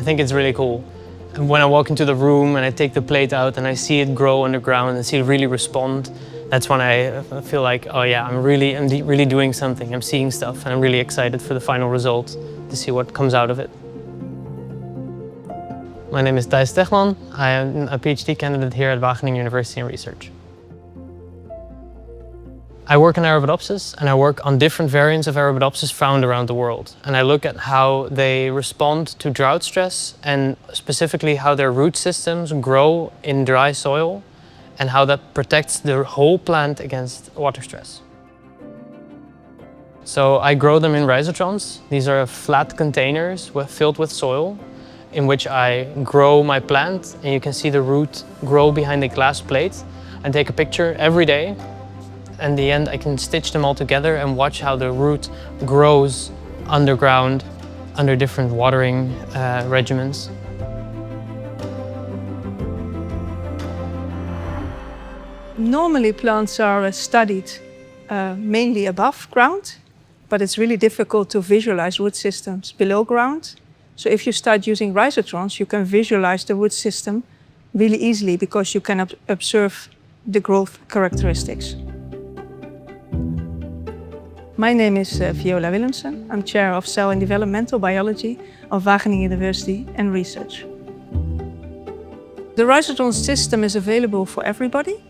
I think it's really cool. And when I walk into the room and I take the plate out and I see it grow underground and see it really respond, that's when I feel like, oh yeah, I'm really doing something. I'm seeing stuff and I'm really excited for the final result to see what comes out of it. My name is Thijs Stegmann. I am a PhD candidate here at Wageningen University in Research. I work in Arabidopsis and I work on different variants of Arabidopsis found around the world. And I look at how they respond to drought stress and specifically how their root systems grow in dry soil and how that protects the whole plant against water stress. So I grow them in Rhizotrons. These are flat containers filled with soil in which I grow my plant, and you can see the root grow behind a glass plate. I take a picture every day. In the end, I can stitch them all together and watch how the root grows underground under different watering regimens. Normally plants are studied mainly above ground, but it's really difficult to visualize root systems below ground. So if you start using Rhizotrons, you can visualize the root system really easily because you can observe the growth characteristics. My name is Viola Willemsen. I'm Chair of Cell and Developmental Biology of Wageningen University and Research. The Rhizotron system is available for everybody,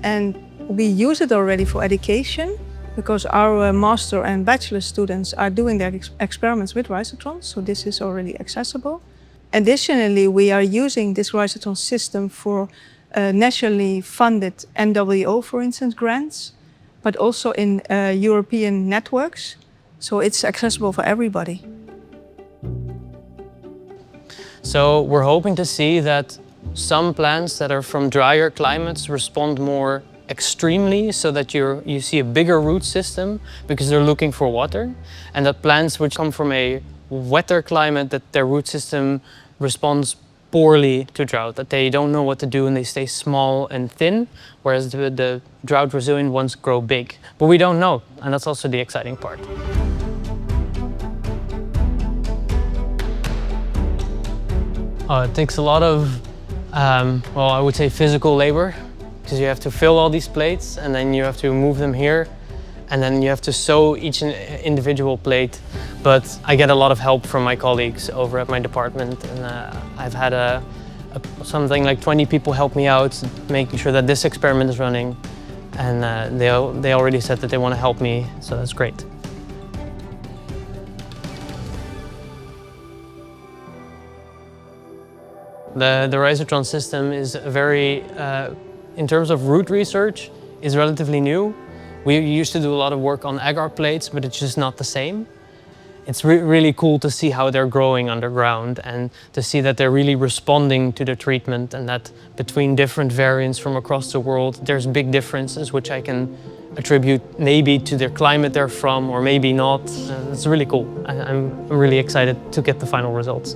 and we use it already for education because our master and bachelor students are doing their experiments with Rhizotrons, so this is already accessible. Additionally, we are using this Rhizotron system for nationally funded NWO, for instance, grants, but also in European networks, so it's accessible for everybody. So we're hoping to see that some plants that are from drier climates respond more extremely, so that you see a bigger root system because they're looking for water, and that plants which come from a wetter climate, that their root system responds poorly to drought, that they don't know what to do and they stay small and thin, whereas the drought resilient ones grow big. But we don't know, and that's also the exciting part. It takes a lot of, well, I would say physical labor, because you have to fill all these plates and then you have to move them here, and then you have to sew each individual plate. But I get a lot of help from my colleagues over at my department, and I've had something like 20 people help me out, making sure that this experiment is running, and they already said that they want to help me, so that's great. The Rhizotron system is very, in terms of root research, is relatively new. We used to do a lot of work on agar plates, but it's just not the same. It's really cool to see how they're growing underground and to see that they're really responding to the treatment, and that between different variants from across the world, there's big differences which I can attribute maybe to the climate they're from or maybe not. It's really cool. I'm really excited to get the final results.